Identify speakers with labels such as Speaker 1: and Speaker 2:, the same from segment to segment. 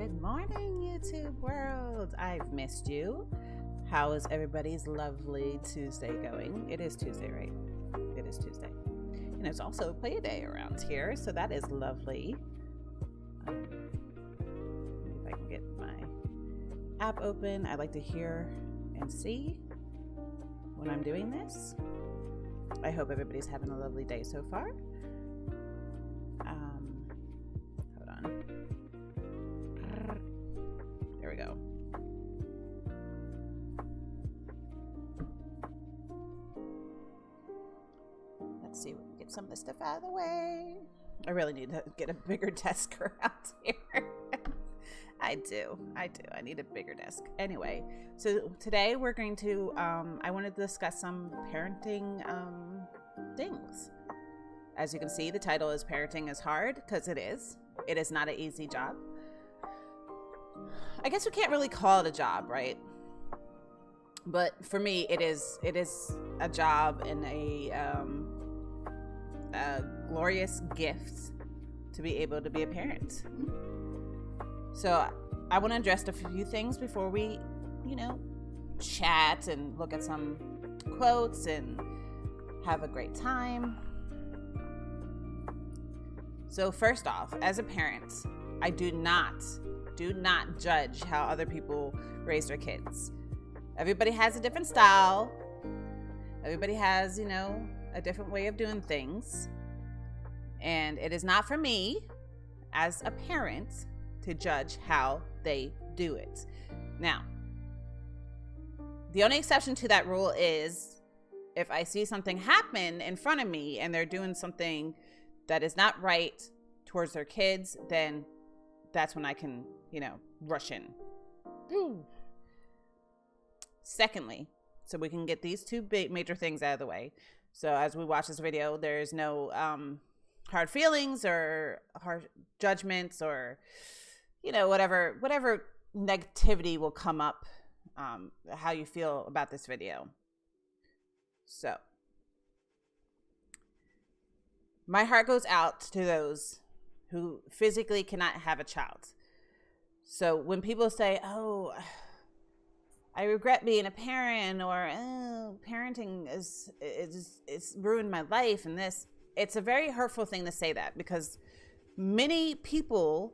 Speaker 1: Good morning, YouTube world. I've missed you. How is everybody's lovely Tuesday going? It is Tuesday, right? It is Tuesday. And it's also play day around here, so that is lovely. If I can get my app open, I like to hear and see when I'm doing this. I hope everybody's having a lovely day so far. Hold on. There we go. Let's see, we can get some of this stuff out of the way. I really need to get a bigger desk around here. I do. I need a bigger desk. Anyway, so today we're going to, I want to discuss some parenting things. As you can see, the title is Parenting is Hard, because it is. It is not an easy job. I guess we can't really call it a job, right? But for me, it is a job and a glorious gift to be able to be a parent. So I want to address a few things before we, chat and look at some quotes and have a great time. So first off, as a parent, I do not judge how other people raise their kids. Everybody has a different style. Everybody has, a different way of doing things. And it is not for me as a parent to judge how they do it. Now, the only exception to that rule is if I see something happen in front of me and they're doing something that is not right towards their kids, then that's when I can, rush in. Secondly, so we can get these two big major things out of the way. So as we watch this video, there's no hard feelings or hard judgments or, whatever negativity will come up, how you feel about this video. So my heart goes out to those who physically cannot have a child. So when people say, oh, I regret being a parent, or oh, parenting is ruined my life, and this, it's a very hurtful thing to say that, because many people,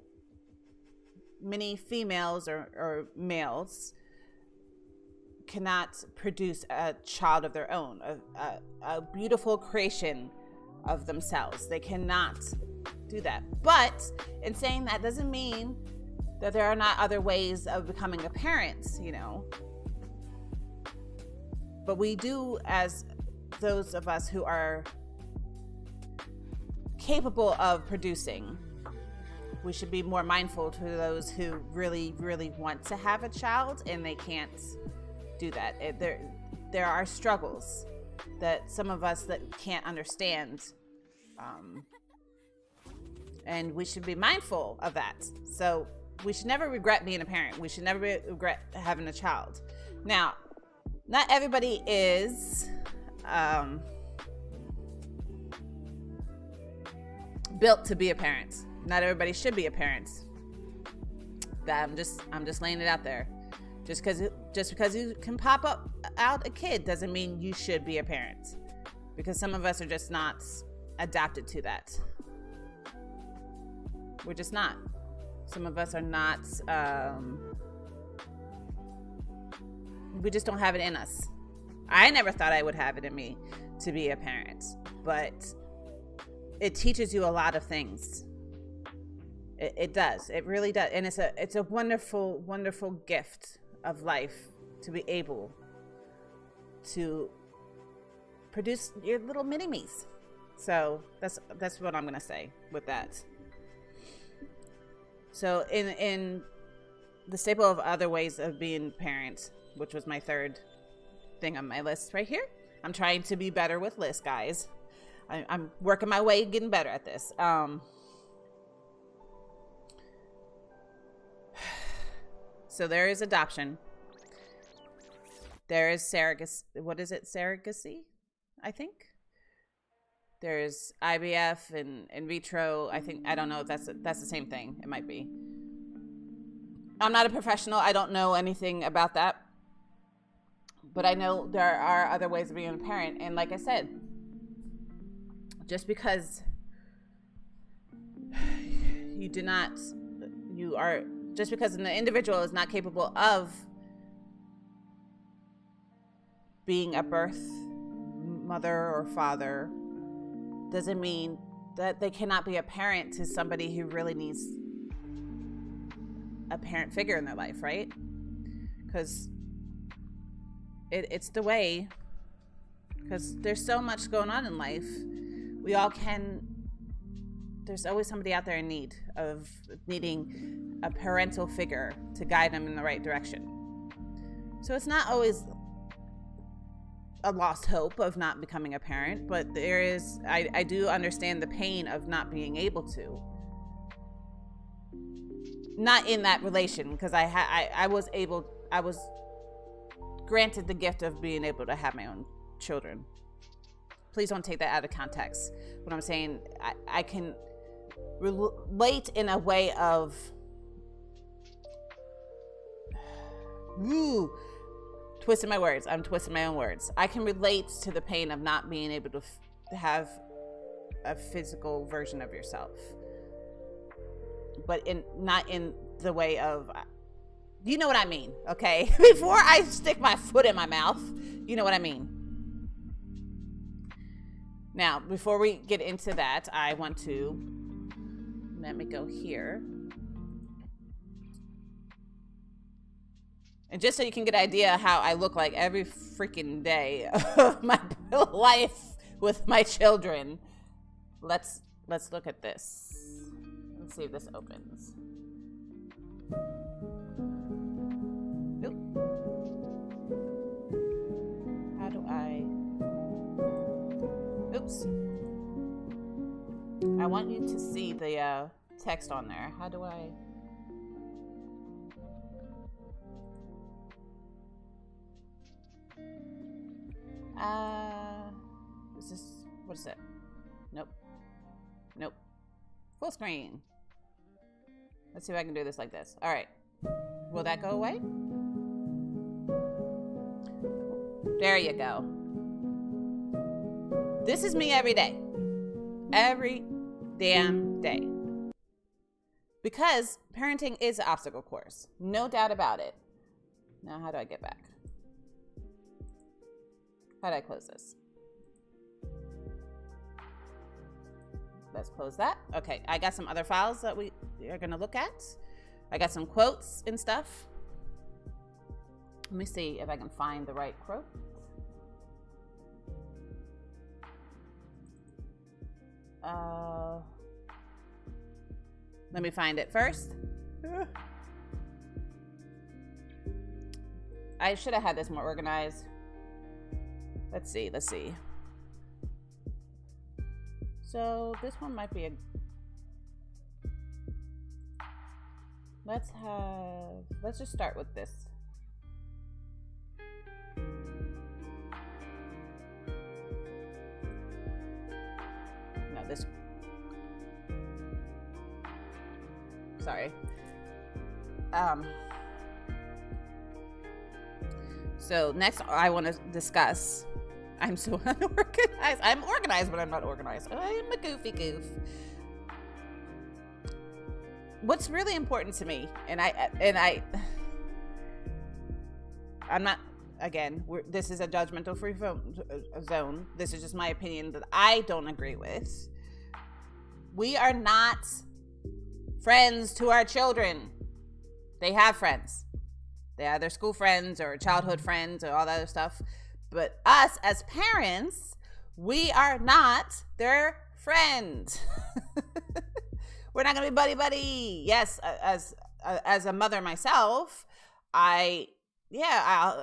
Speaker 1: many females or males cannot produce a child of their own, a beautiful creation of themselves. They cannot do that. But in saying that doesn't mean that there are not other ways of becoming a parent, But we do, as those of us who are capable of producing, we should be more mindful to those who really, really want to have a child and they can't do that. There are struggles that some of us that can't understand, and we should be mindful of that. So we should never regret being a parent. We should never regret having a child. Now, not everybody is built to be a parent. Not everybody should be a parent. I'm just laying it out there. Just because you can pop out a kid doesn't mean you should be a parent, because some of us are just not adapted to that. We're just not. Some of us are not. We just don't have it in us. I never thought I would have it in me to be a parent, but it teaches you a lot of things. It does. It really does. And it's a wonderful, wonderful gift of life to be able to produce your little mini-me's. So that's what I'm gonna say with that. So in the staple of other ways of being parent, which was my third thing on my list right here. I'm trying to be better with lists, guys. I'm working my way, getting better at this. So there is adoption. There is surrogacy. What is it? Surrogacy, I think. There's IVF and in vitro. I don't know if that's the same thing. It might be. I'm not a professional. I don't know anything about that. But I know there are other ways of being a parent. And like I said, just because just because an individual is not capable of being a birth mother or father, doesn't mean that they cannot be a parent to somebody who really needs a parent figure in their life, right? Because it's the way, because there's so much going on in life. There's always somebody out there in need of needing a parental figure to guide them in the right direction. So it's not always a lost hope of not becoming a parent, but I do understand the pain of not being able to. Not in that relation, because I was granted the gift of being able to have my own children. Please don't take that out of context. What I'm saying, I can relate in a way of, twisting my words. I'm twisting my own words. I can relate to the pain of not being able to have a physical version of yourself, but not in the way of, you know what I mean, okay? Before I stick my foot in my mouth, you know what I mean. Now, before we get into that, I want to, let me go here. And just so you can get an idea how I look like every freaking day of my life with my children, let's look at this. Let's see if this opens. Nope. How do I? Oops. I want you to see the text on there. How do I? What is it? Nope. Full screen. Let's see if I can do this like this. All right. Will that go away? There you go. This is me every day. Every damn day. Because parenting is an obstacle course. No doubt about it. Now, how do I get back? How do I close this? Let's close that. Okay, I got some other files that we are going to look at. I got some quotes and stuff. Let me see if I can find the right quote. Let me find it first. I should have had this more organized. Let's see. So this one might be let's just start with this. No, this. Sorry. So next I want to discuss, I'm so unorganized. I'm organized, but I'm not organized. I'm a goofy goof. What's really important to me, and I'm not, again, this is a judgmental free zone. This is just my opinion that I don't agree with. We are not friends to our children. They have friends. They are their school friends or childhood friends or all that other stuff. But us as parents, we are not their friend. We're not gonna be buddy-buddy. Yes, as a mother myself, I'll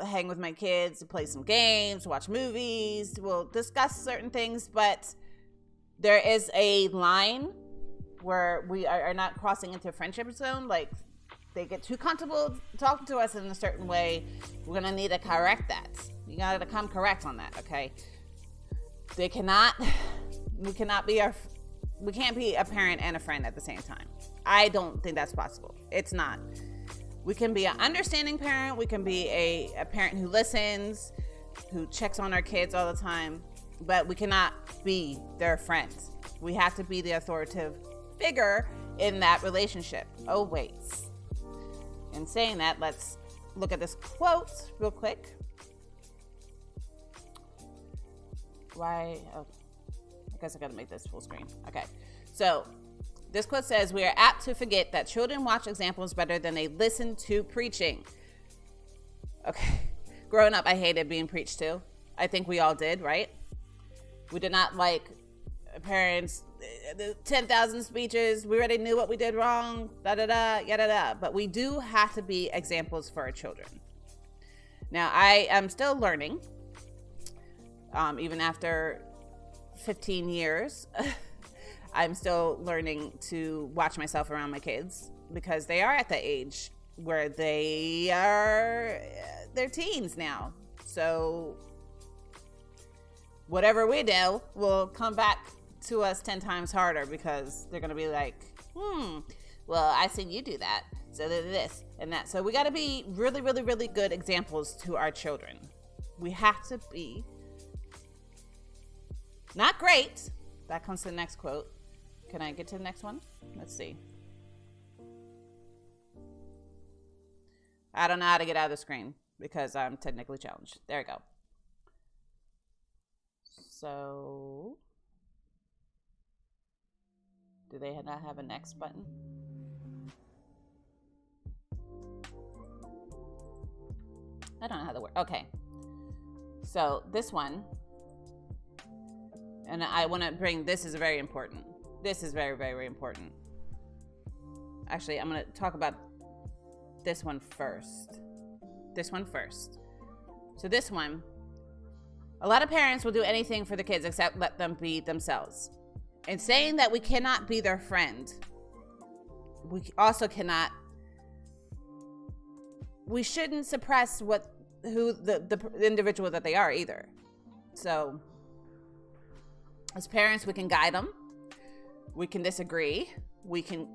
Speaker 1: hang with my kids, play some games, watch movies, we'll discuss certain things, but there is a line where we are not crossing into friendship zone. Like, they get too comfortable talking to us in a certain way, we're gonna need to correct that. You gotta come correct on that, okay? We can't be a parent and a friend at the same time. I don't think that's possible. It's not. We can be an understanding parent. We can be a parent who listens, who checks on our kids all the time, but we cannot be their friends. We have to be the authoritative figure in that relationship. Oh, wait. In saying that, let's look at this quote real quick. Why? Oh, I guess I gotta make this full screen. Okay. So this quote says, "We are apt to forget that children watch examples better than they listen to preaching." Okay. Growing up, I hated being preached to. I think we all did, right? We did not like parents, the 10,000 speeches. We already knew what we did wrong, da-da-da, yada-da. But we do have to be examples for our children. Now, I am still learning, even after 15 years. I'm still learning to watch myself around my kids because they are at the age where they're teens now. So whatever we do will come back to us 10 times harder because they're going to be like, well, I seen you do that. So this and that. So we got to be really, really, really good examples to our children. We have to be not great. That comes to the next quote. Can I get to the next one? Let's see. I don't know how to get out of the screen because I'm technically challenged. There we go. So, do they not have a next button? I don't know how to work. Okay. So this one, and I want to bring, this is very important. This is very, very, very important. Actually, I'm going to talk about this one first. This one first. So this one, a lot of parents will do anything for the kids except let them be themselves. And saying that we cannot be their friend, we also cannot, we shouldn't suppress who the individual that they are either. So as parents, we can guide them. We can disagree. We can,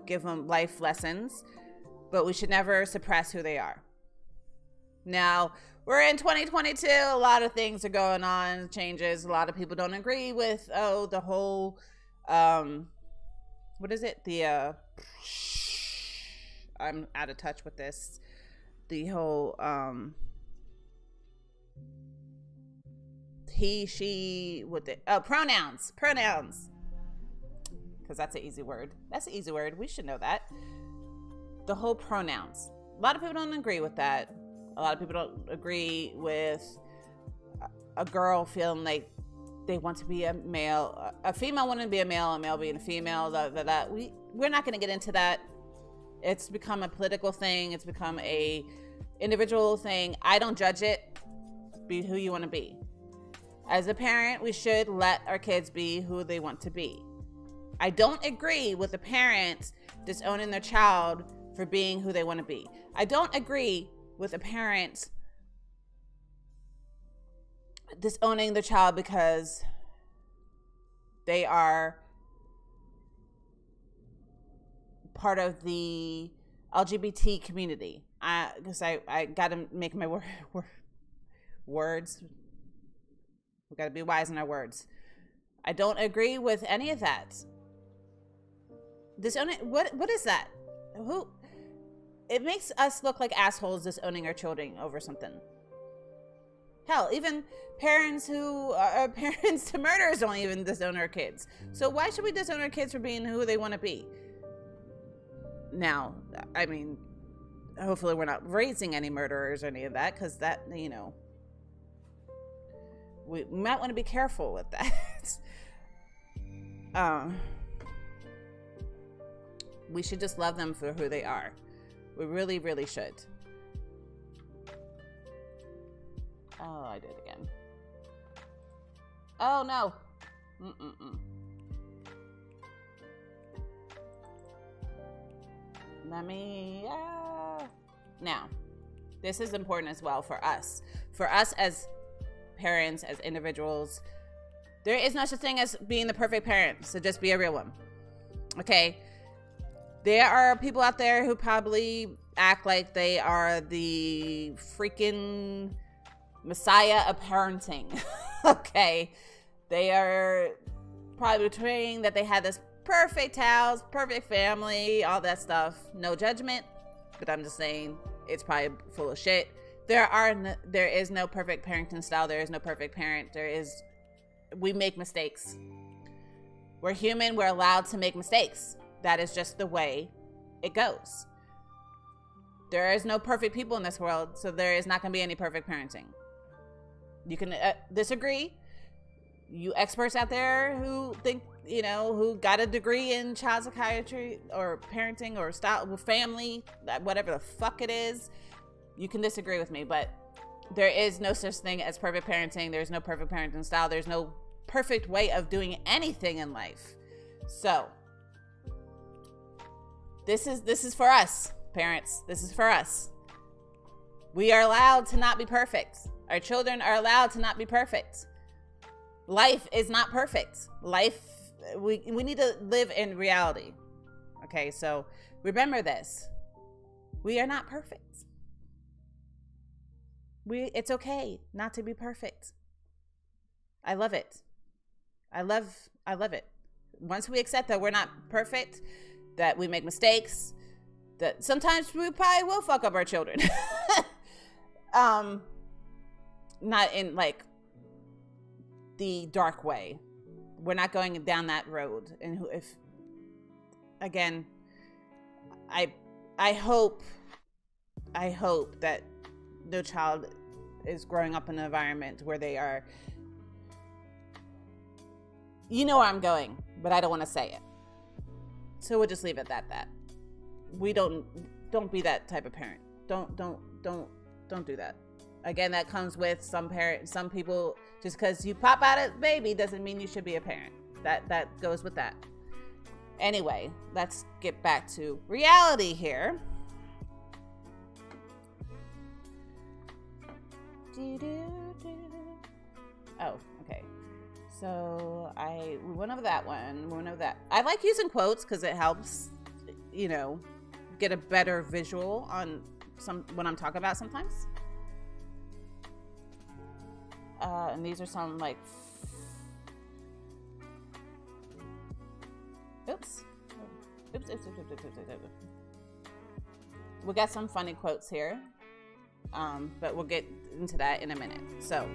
Speaker 1: give them life lessons, but we should never suppress who they are. Now, we're in 2022. A lot of things are going on, changes. A lot of people don't agree with, the whole, what is it? I'm out of touch with this. The whole, he, she, pronouns. Because that's an easy word. That's an easy word. We should know that. The whole pronouns. A lot of people don't agree with that. A lot of people don't agree with a girl feeling like they want to be a male, a female wanting to be a male being a female. We're not going to get into that. It's become a political thing. It's become a individual thing. I don't judge it. Be who you want to be. As a parent, we should let our kids be who they want to be. I don't agree with a parent disowning their child for being who they want to be. I don't agree with a parent disowning their child because they are part of the LGBT community. Because I got to make my words. We got to be wise in our words. I don't agree with any of that. Disowning, what is that? Who? It makes us look like assholes disowning our children over something. Hell, even parents who are parents to murderers don't even disown our kids. So why should we disown our kids for being who they want to be? Now, I mean, hopefully we're not raising any murderers or any of that, because that, we might want to be careful with that. We should just love them for who they are. We really, really should. Oh, I did it again. Oh, no. Let me... Now, this is important as well for us. For us as parents, as individuals, there is no such thing as being the perfect parent, so just be a real one. Okay? There are people out there who probably act like they are the freaking messiah of parenting. Okay. They are probably portraying that they had this perfect house, perfect family, all that stuff. No judgment, but I'm just saying it's probably full of shit. There is no perfect parenting style. There is no perfect parent. We make mistakes. We're human. We're allowed to make mistakes. That is just the way it goes. There is no perfect people in this world, so there is not going to be any perfect parenting. You can disagree. You experts out there who think, who got a degree in child psychiatry or parenting or style with family, whatever the fuck it is, you can disagree with me, but there is no such thing as perfect parenting. There's no perfect parenting style. There's no perfect way of doing anything in life. So this is for us, parents. This is for us. We are allowed to not be perfect. Our children are allowed to not be perfect. Life is not perfect. We need to live in reality. Okay, so remember this. We are not perfect. It's okay not to be perfect. I love it. I love it. Once we accept that we're not perfect, that we make mistakes, that sometimes we probably will fuck up our children. Not in like the dark way. We're not going down that road. And I hope that no child is growing up in an environment where they are, where I'm going, but I don't want to say it. So we'll just leave it at that. We don't be that type of parent. Don't do that. Again, that comes with some people, just because you pop out a baby doesn't mean you should be a parent. That goes with that. Anyway, let's get back to reality here. Oh, okay. So we went over that one. We went over that. I like using quotes because it helps, get a better visual on when I'm talking about sometimes. And these are some oops. We got some funny quotes here. But we'll get into that in a minute. So,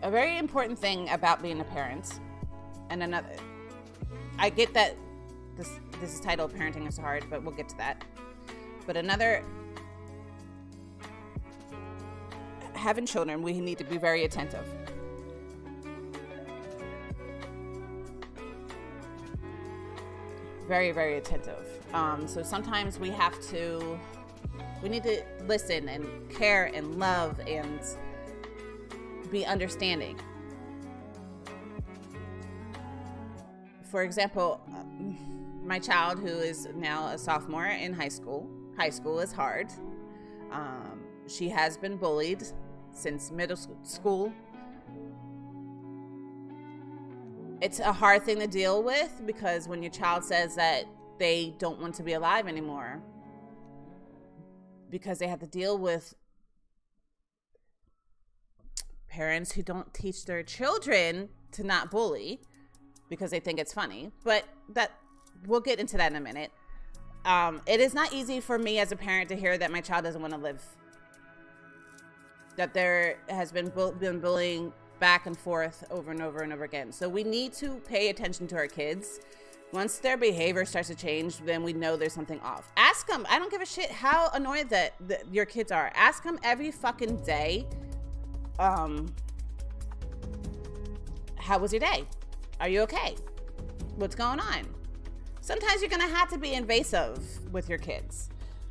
Speaker 1: a very important thing about being a parent, and I get that this is titled Parenting is Hard, but we'll get to that. But having children, we need to be very attentive. Very, very attentive. So sometimes we need to listen and care and love and be understanding. For example, my child, who is now a sophomore in high school is hard. She has been bullied since middle school. It's a hard thing to deal with because when your child says that they don't want to be alive anymore because they have to deal with parents who don't teach their children to not bully because they think it's funny, but we'll get into that in a minute. It is not easy for me as a parent to hear that my child doesn't want to live, that there has been bullying back and forth over and over and over again. So we need to pay attention to our kids. Once their behavior starts to change, then we know there's something off. Ask them. I don't give a shit how annoyed that your kids are. Ask them every fucking day. How was your day? Are you okay? What's going on? Sometimes you're going to have to be invasive with your kids.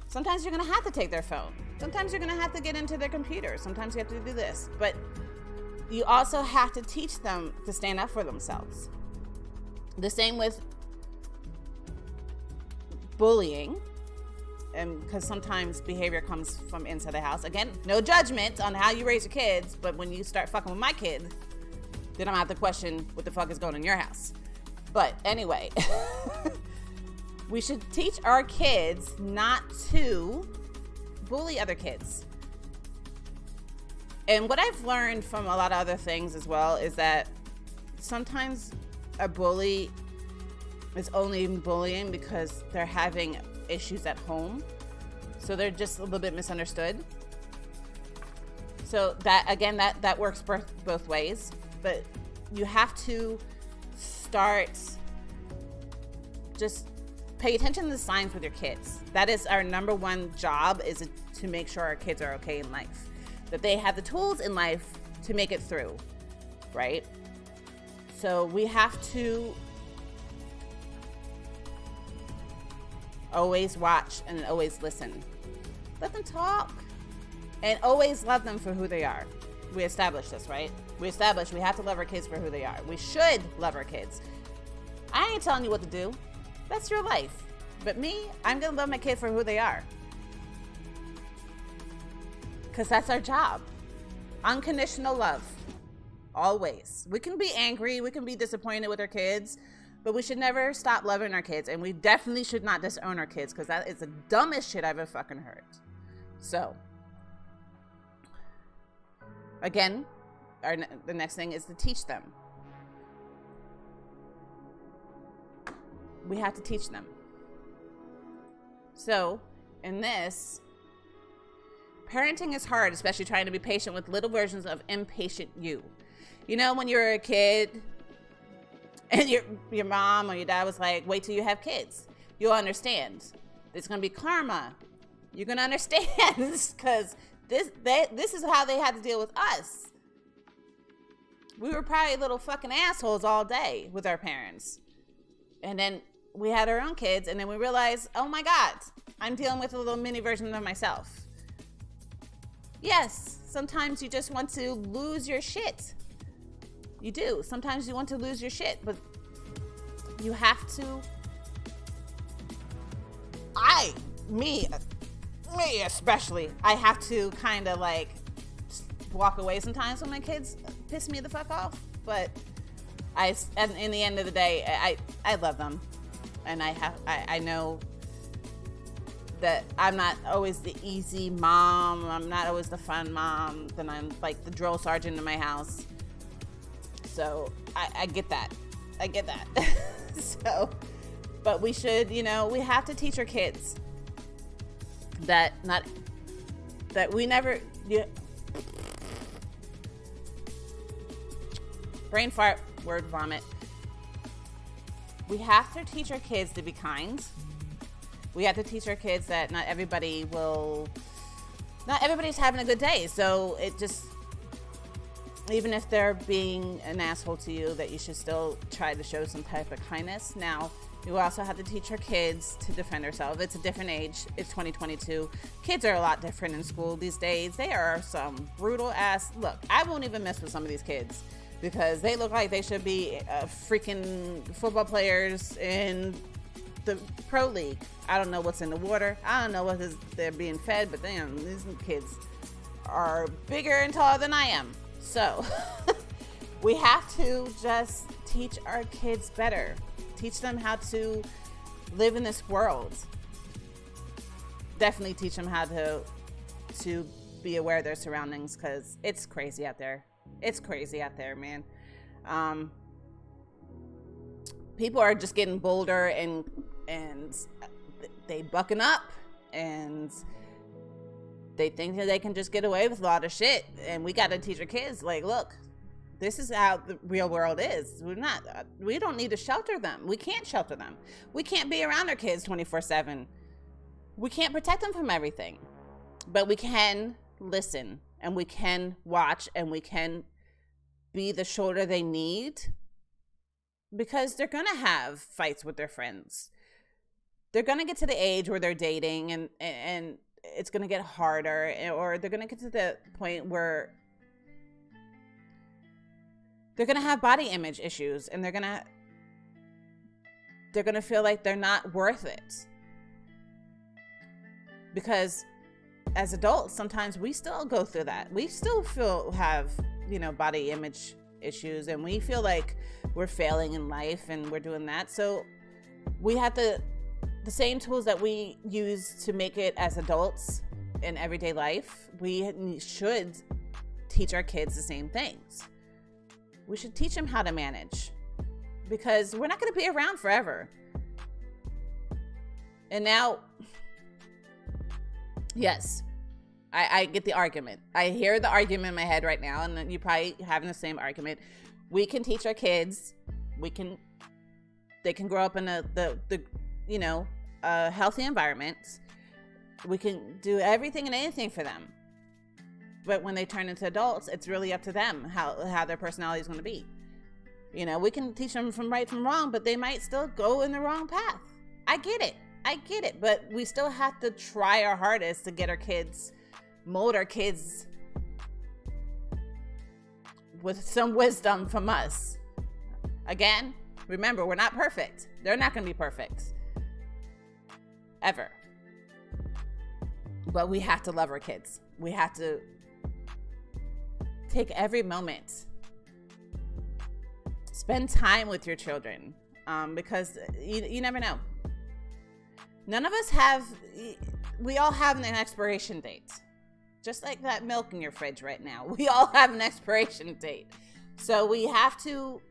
Speaker 1: Sometimes you're going to have to take their phone. Sometimes you're going to have to get into their computer. Sometimes you have to do this. But you also have to teach them to stand up for themselves. The same with bullying, and because sometimes behavior comes from inside the house. Again, no judgment on how you raise your kids, but when you start fucking with my kid, then I'm gonna have to question what the fuck is going on in your house. But anyway, we should teach our kids not to bully other kids. And what I've learned from a lot of other things as well is that sometimes a bully is only bullying because they're having issues at home. So they're just a little bit misunderstood. So that, again, that works both ways. But you have to start just pay attention to the signs with your kids. That is our number one job, is to make sure our kids are okay in life, that they have the tools in life to make it through, right? So we have to always watch and always listen. Let them talk and always love them for who they are. We established this, right? We established we have to love our kids for who they are. We should love our kids. I ain't telling you what to do. That's your life. But me, I'm gonna love my kid for who they are. Because that's our job. Unconditional love. Always. We can be angry, we can be disappointed with our kids, but we should never stop loving our kids. And we definitely should not disown our kids, because that is the dumbest shit I've ever fucking heard. So, again, the next thing is to teach them. We have to teach them. So, in this, parenting is hard, especially trying to be patient with little versions of impatient you. You know, when you were a kid and your mom or your dad was like, wait till you have kids. You'll understand. It's going to be karma. You're going to understand, because this is how they had to deal with us. We were probably little fucking assholes all day with our parents. And then we had our own kids, and then we realized, oh my God, I'm dealing with a little mini version of myself. Yes, sometimes you just want to lose your shit. You do. Sometimes you want to lose your shit, but you have to. Me especially, I have to kind of like walk away sometimes when my kids piss me the fuck off. But in the end of the day, I love them, and I know that I'm not always the easy mom. I'm not always the fun mom. Then I'm like the drill sergeant in my house. So I get that. I get that. So, but we should, we have to teach our kids that we never, brain fart, word vomit. We have to teach our kids to be kind. We have to teach our kids that not everybody's having a good day. So it just, even if they're being an asshole to you, that you should still try to show some type of kindness. Now, you also have to teach our kids to defend ourselves. It's a different age. It's 2022. Kids are a lot different in school these days. They are some brutal ass. Look, I won't even mess with some of these kids because they look like they should be freaking football players in the pro league. I don't know what's in the water. I don't know what they're being fed, but damn, these kids are bigger and taller than I am. So we have to just teach our kids better. Teach them how to live in this world. Definitely teach them how to be aware of their surroundings, because it's crazy out there. It's crazy out there, man. People are just getting bolder and they bucking up, and they think that they can just get away with a lot of shit. And we got to teach our kids, like, look, this is how the real world is. We don't need to shelter them. We can't shelter them. We can't be around our kids 24/7. We can't protect them from everything, but we can listen, and we can watch, and we can be the shoulder they need, because they're going to have fights with their friends. They're going to get to the age where they're dating, and it's going to get harder, or they're going to get to the point where they're going to have body image issues, and they're going to feel like they're not worth it. Because as adults, sometimes we still go through that. We still have, body image issues, and we feel like we're failing in life and we're doing that. So we have the same tools that we use to make it as adults in everyday life. We should teach our kids the same things. We should teach them how to manage, because we're not going to be around forever. And now, yes, I get the argument. I hear the argument in my head right now, and you're probably having the same argument. We can teach our kids. They can grow up in a healthy environment. We can do everything and anything for them. But when they turn into adults, it's really up to them how their personality is going to be. You know, we can teach them from right from wrong, but they might still go in the wrong path. I get it. But we still have to try our hardest to get our kids, mold our kids with some wisdom from us. Again, remember, we're not perfect. They're not going to be perfect. Ever. But we have to love our kids. We have to take every moment. Spend time with your children, because you never know. None of us we all have an expiration date. Just like that milk in your fridge right now. We all have an expiration date. So we have to,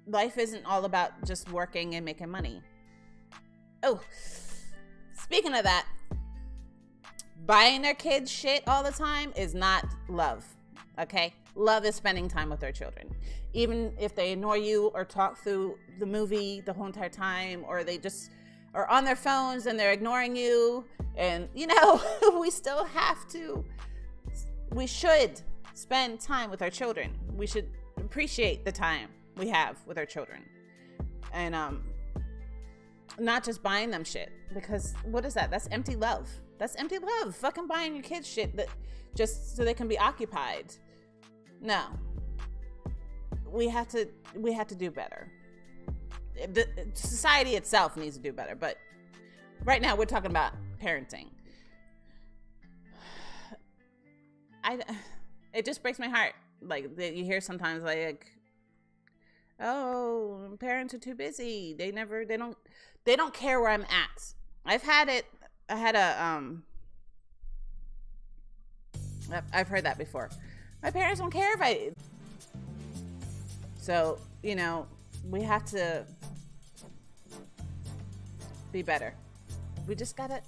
Speaker 1: life isn't all about just working and making money. Oh, speaking of that, buying their kids shit all the time is not love, okay? Love is spending time with their children. Even if they ignore you or talk through the movie the whole entire time, or they just are on their phones and they're ignoring you, and we should spend time with our children. We should appreciate the time we have with our children. And not just buying them shit, because what is that? That's empty love. That's empty love. Fucking buying your kids shit that just so they can be occupied. No. We have to do better. The society itself needs to do better, but right now we're talking about parenting. It just breaks my heart. Like, you hear sometimes like, oh, parents are too busy. They don't care where I'm at. I've heard that before. My parents don't care so, we have to be better. We just gotta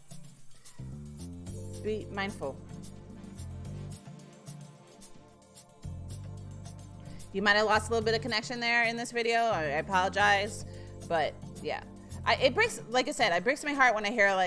Speaker 1: be mindful. You might have lost a little bit of connection there in this video. I apologize, but yeah. It breaks my heart when I hear